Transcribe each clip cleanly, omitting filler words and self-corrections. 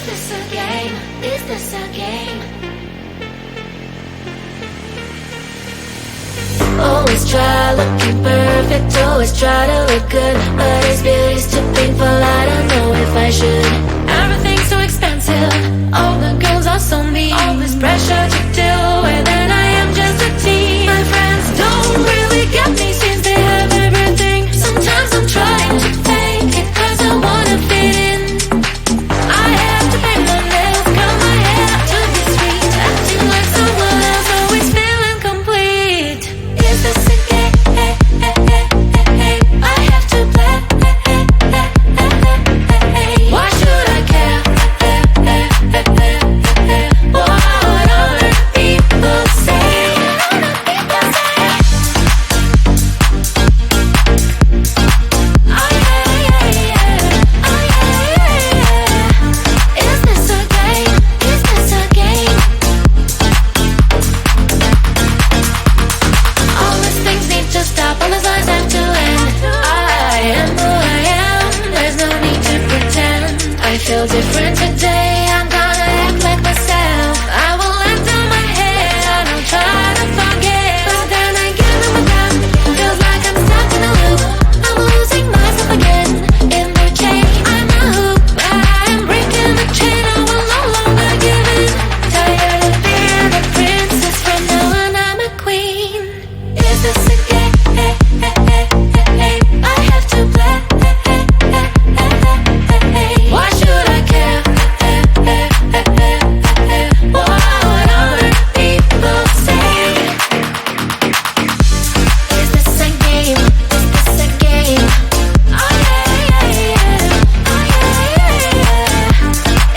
this a game? Is this a game? Always try looking perfect, always try to look good, but his beauty's too painful, I don't know if I should. Everything's so expensive, all the girls are so mean, all this pressure to deal with, and I am just a teen. My friends don't really get me since they have everything. Sometimes I'm trying to fake it cause I wanna fit in. I have to pay my nails, curl my hair to be sweet, acting like someone else, always feeling complete. Is this a game? I have to play. Why should I care? What other people say? Is this a game? Is this a game? All these things need to stop, all these lies have to end. I am who I am, there's no need to pretend. I feel different today, I'm gonna act like myself. I will let down my head, and I'll try to forget, but then again I'm again. Feels like I'm stuck in a loop, I'm losing myself again. In the chain, I'm a hoop, but I am breaking the chain, I will no longer give in. Tired of being a princess, from now on I'm a queen. Is this a game? I have to play. Why should I care? What other people say? Is this a game? Is this a game? Oh yeah.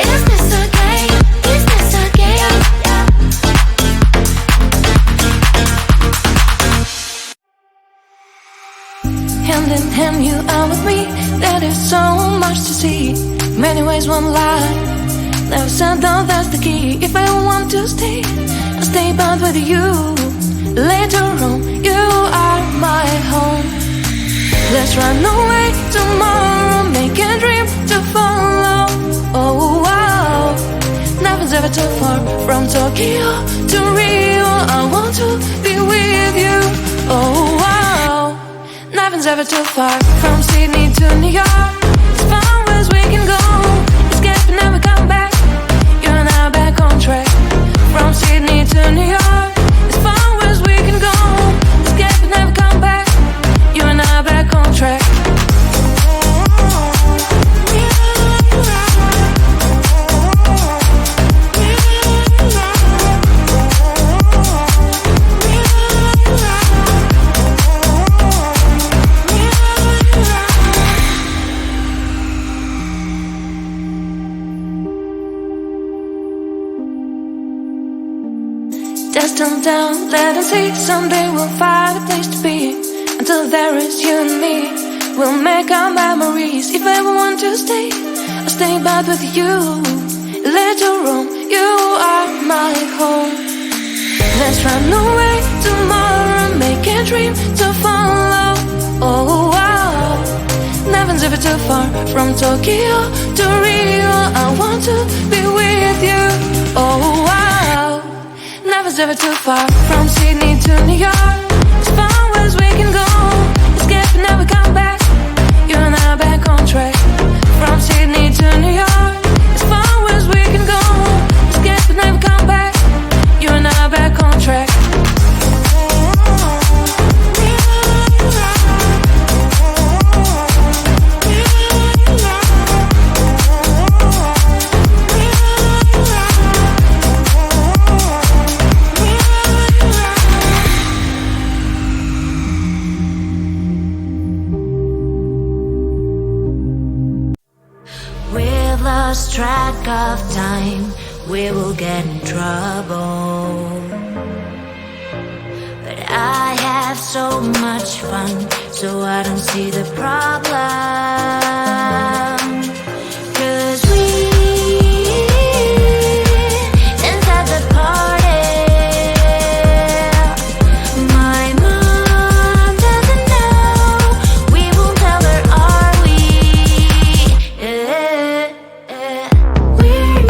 Is this a game? Is this a game? Hand in hand, you are with me. There is so much to see. Many ways, one life. Never said that that's the key. If I want to stay, I'll stay but with you. Later on, you are my home. Let's run away tomorrow, make a dream to follow. Oh wow, nothing's ever too far. From Tokyo to Rio, I want to be with you. Oh wow, nothing's ever too far. From Sydney to New York, as far as we can go. Escape and never come back, you and I back on track. From Sydney to New York, as far as we can go. Escape and never come back, you and I back on track. Destined down, let us see. Someday we'll find a place to be. Until there is you and me, we'll make our memories. If I ever want to stay, I'll stay but with you. Later on, you are my home. Let's run away tomorrow, make a dream to follow. Oh wow, nothing's ever too far. From Tokyo to Rio, I want to be with you. Oh wow, nothing's ever too far. From Sydney to New York, as far as we can go. Escape and never come back, you and I back on track. From Sydney to New York, as far as we can go. Escape and never come back, you and I back on track. Lost track of time, we will get in trouble. But I have so much fun, so I don't see the problem. 'Cause we dance at the party. My mom doesn't know, we won't tell her, are we? We're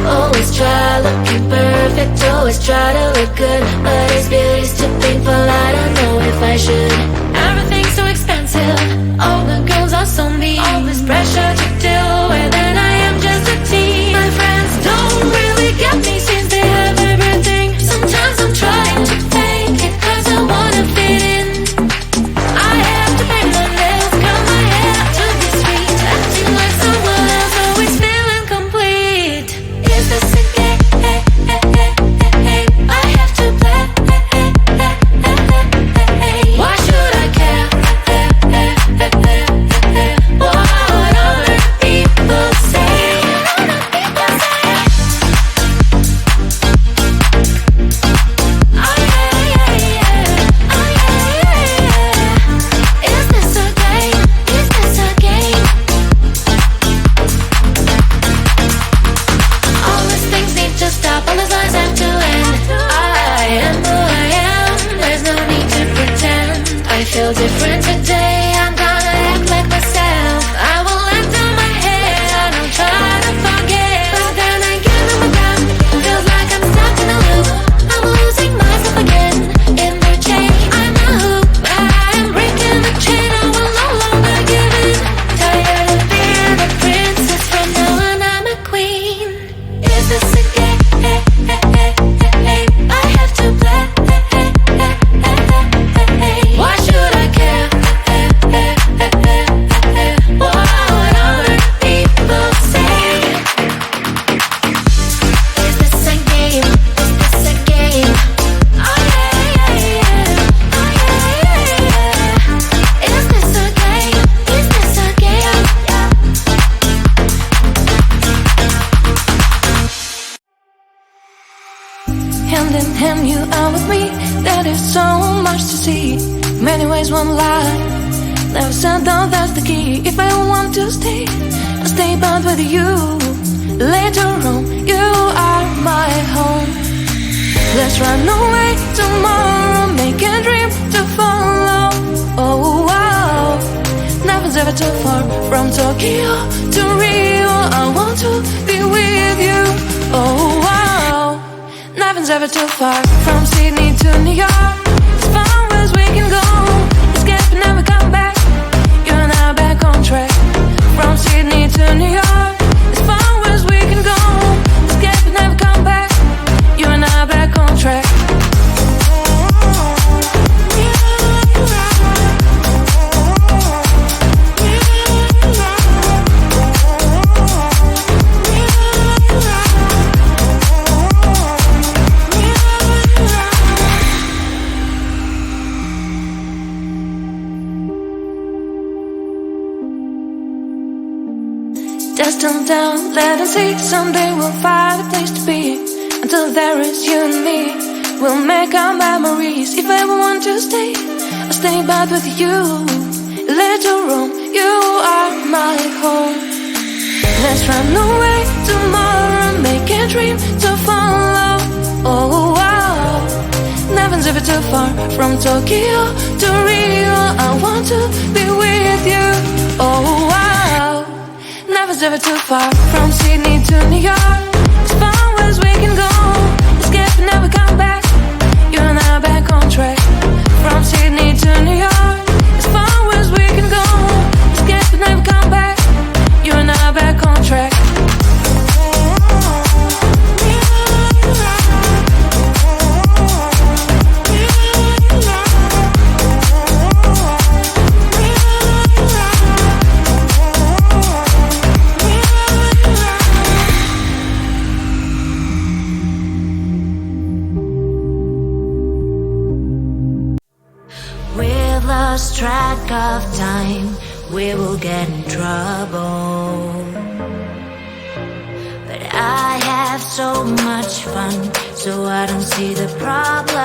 Always try looking perfect, always try to look good, but his beauty's too painful, I don't know if I should. Everything's so expensive, all the girls are so mean, all this pressure to deal with, and I am just a teen. My friends don't really get me since they have everything. Sometimes I'm trying to fake it cause I wanna fit in. I have to paint my nails, curl my hair to be sweet, acting like someone else, always feeling complete. Is this a game? I have to play. Why should I care? What other people say? Is this a game? Is this a game? All these things need to stop, all these lies have to end. I am who I am, there's no need to pretend. I feel different today, I'm gonna act like myself. I will let down my head, I don't try to forget. But then again, I'm again, feels like I'm stuck in a loop. I'm losing myself again, in the chain. I'm a hoop, but I am breaking the chain, I will no longer give in. Tired of being a princess, from now on I'm a queen. Is this a game? I have to play. Why should I care? What other people say? Is this a game? Is this a game? Oh yeah, yeah, yeah. Oh yeah, yeah, yeah. Is this a game? Is this a game? Hand in hand, you are with me. There is so much to see. Many ways, one life. Never said that that's the key. If I want to stay, I'll stay but with you. Later on, you are my home. Let's run away tomorrow, make a dream to follow. Oh wow, nothing's ever too far from Tokyo to Rio. I want to be with you. Oh wow, nothing's ever too far from Sydney to New York. As far as we can go, escape and never come back. You and I back on track. From Sydney to New York. As far as we can go, escape and never come back. You and I back on track. Destined down, let us see. Someday we'll find a place to be. Until there is you and me, we'll make our memories. If I ever want to stay, I'll stay back with you. Later on, you are my home. Let's run away tomorrow, make a dream to follow. Oh wow, nothing's ever too far from Tokyo to Rio. I want to be with you. Oh wow, nothing's ever too far from Sydney to New York. As far as we can go, escape and never come back. You and I back on track. From Sydney to New York. As far as we can go, escape and never come back. You and I back on track. We've lost track of time, we will get in trouble. I have so much fun, so I don't see the problem.